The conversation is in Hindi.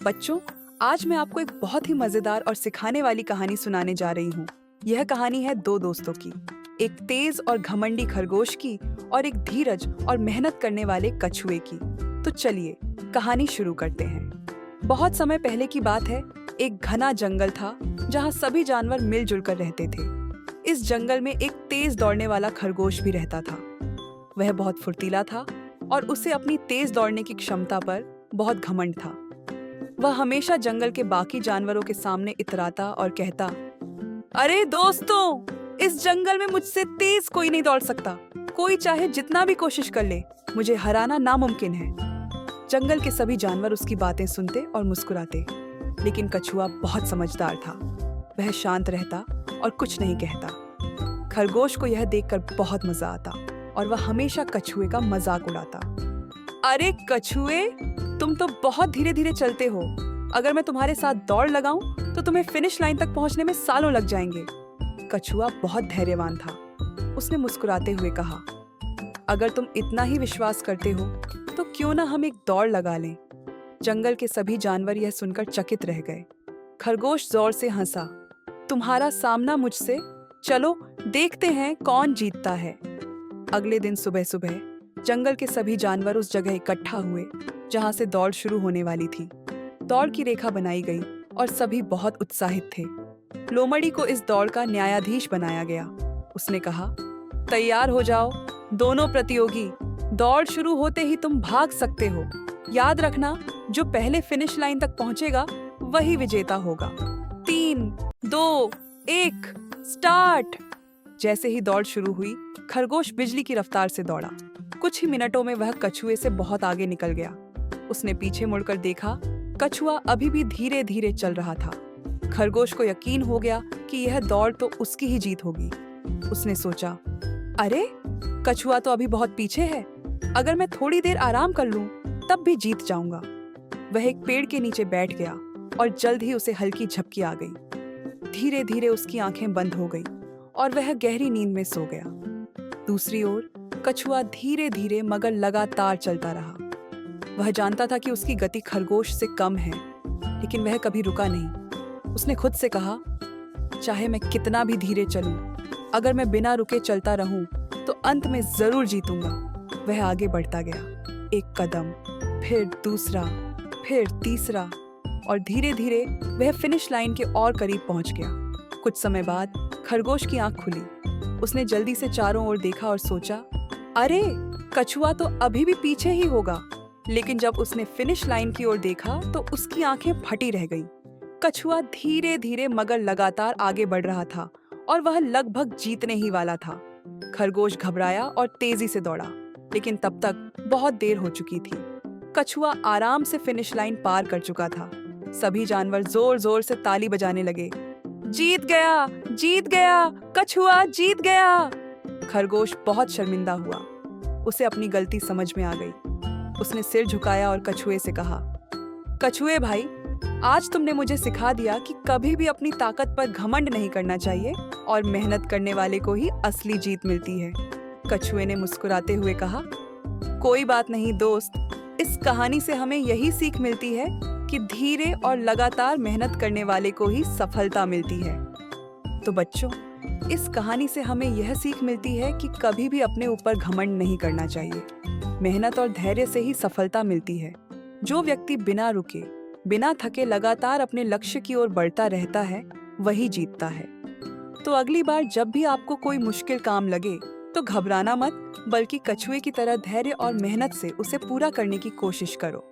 बच्चों, आज मैं आपको एक बहुत ही मजेदार और सिखाने वाली कहानी सुनाने जा रही हूँ। यह कहानी है दो दोस्तों की, एक तेज और घमंडी खरगोश की और एक धीरज और मेहनत करने वाले कछुए की। तो चलिए कहानी शुरू करते हैं। बहुत समय पहले की बात है। एक घना जंगल था जहाँ सभी जानवर मिलजुल कर रहते थे। इस जंगल में एक तेज दौड़ने वाला खरगोश भी रहता था। वह बहुत फुर्तीला था और उसे अपनी तेज दौड़ने की क्षमता पर बहुत घमंड था। वह हमेशा जंगल के बाकी जानवरों के सामने इतराता और कहता, अरे दोस्तों, इस जंगल में मुझसे तेज कोई नहीं दौड़ सकता। कोई चाहे जितना भी कोशिश कर ले, मुझे हराना नामुमकिन है। जंगल के सभी जानवर उसकी बातें सुनते और मुस्कुराते, लेकिन कछुआ बहुत समझदार था। वह शांत रहता और कुछ नहीं कहता। खरगोश को यह देखकर बहुत मजा आता और वह हमेशा कछुए का मजाक उड़ाता। अरे कछुए, तुम तो बहुत धीरे धीरे चलते हो। अगर मैं तुम्हारे साथ दौड़ लगाऊं तो तुम्हें फिनिश लाइन तक पहुंचने में सालों लग जाएंगे। कछुआ बहुत धैर्यवान था। उसने मुस्कुराते हुए कहा, अगर तुम इतना ही विश्वास करते हो तो क्यों ना हम एक दौड़ लगा लें। जंगल के सभी जानवर यह सुनकर चकित रह गए। खरगोश जोर से हंसा, तुम्हारा सामना मुझसे, चलो देखते हैं कौन जीतता है। अगले दिन सुबह सुबह जंगल के सभी जानवर उस जगह इकट्ठा हुए जहां से दौड़ शुरू होने वाली थी। दौड़ की रेखा बनाई गई और सभी बहुत उत्साहित थे। लोमड़ी को इस दौड़ का न्यायाधीश बनाया गया। उसने कहा, तैयार हो जाओ दोनों प्रतियोगी, दौड़ शुरू होते ही तुम भाग सकते हो। याद रखना, जो पहले फिनिश लाइन तक पहुंचेगा वही विजेता होगा। 3, 2, 1, स्टार्ट। जैसे ही दौड़ शुरू हुई, खरगोश बिजली की रफ्तार से दौड़ा। कुछ ही मिनटों में वह कछुए से बहुत आगे निकल गया। उसने पीछे मुड़कर देखा, कछुआ अभी भी धीरे धीरे चल रहा था। खरगोश को यकीन हो गया कि यह दौड़ तो उसकी ही जीत होगी। उसने सोचा, अरे कछुआ तो अभी बहुत पीछे है। अगर मैं थोड़ी देर आराम कर लूं तब भी जीत जाऊंगा। वह एक पेड़ के नीचे बैठ गया और जल्द ही उसे हल्की झपकी आ गई। धीरे धीरे उसकी आंखें बंद हो गई और वह गहरी नींद में सो गया। दूसरी ओर कछुआ धीरे धीरे मगर लगातार चलता रहा। वह जानता था कि उसकी गति खरगोश से कम है, लेकिन वह कभी रुका नहीं। उसने खुद से कहा, चाहे मैं कितना भी धीरे चलूं, अगर मैं बिना रुके चलता रहूं तो अंत में जरूर जीतूंगा। वह आगे बढ़ता गया, एक कदम, फिर दूसरा, फिर तीसरा, और धीरे धीरे वह फिनिश लाइन के और करीब पहुंच गया। कुछ समय बाद खरगोश की आंख खुली। उसने जल्दी से चारों ओर देखा और सोचा, अरे कछुआ तो अभी भी पीछे ही होगा। लेकिन जब उसने फिनिश लाइन की ओर देखा तो उसकी आंखें फटी रह गईं। कछुआ धीरे धीरे मगर लगातार आगे बढ़ रहा था और वह लगभग जीतने ही वाला था। खरगोश घबराया और तेजी से दौड़ा, लेकिन तब तक बहुत देर हो चुकी थी। कछुआ आराम से फिनिश लाइन पार कर चुका था। सभी जानवर जोर जोर से ताली बजाने लगे। जीत गया, जीत गया, कछुआ जीत गया। खरगोश बहुत शर्मिंदा हुआ। उसे अपनी गलती समझ में आ गई। उसने सिर झुकाया और कछुए से कहा, कछुए भाई, आज तुमने मुझे सिखा दिया कि कभी भी अपनी ताकत पर घमंड नहीं करना चाहिए और मेहनत करने वाले को ही असली जीत मिलती है। कछुए ने मुस्कुराते हुए कहा, कोई बात नहीं दोस्त, इस कहानी से हमें यही सीख मिलती है कि धीरे और लगातार मेहनत करने वाले को ही सफलता मिलती है। तो बच्चों, इस कहानी से हमें यह सीख मिलती है कि कभी भी अपने ऊपर घमंड नहीं करना चाहिए। मेहनत और धैर्य से ही सफलता मिलती है। जो व्यक्ति बिना रुके, बिना थके लगातार अपने लक्ष्य की ओर बढ़ता रहता है, वही जीतता है। तो अगली बार जब भी आपको कोई मुश्किल काम लगे तो घबराना मत, बल्कि कछुए की तरह धैर्य और मेहनत से उसे पूरा करने की कोशिश करो।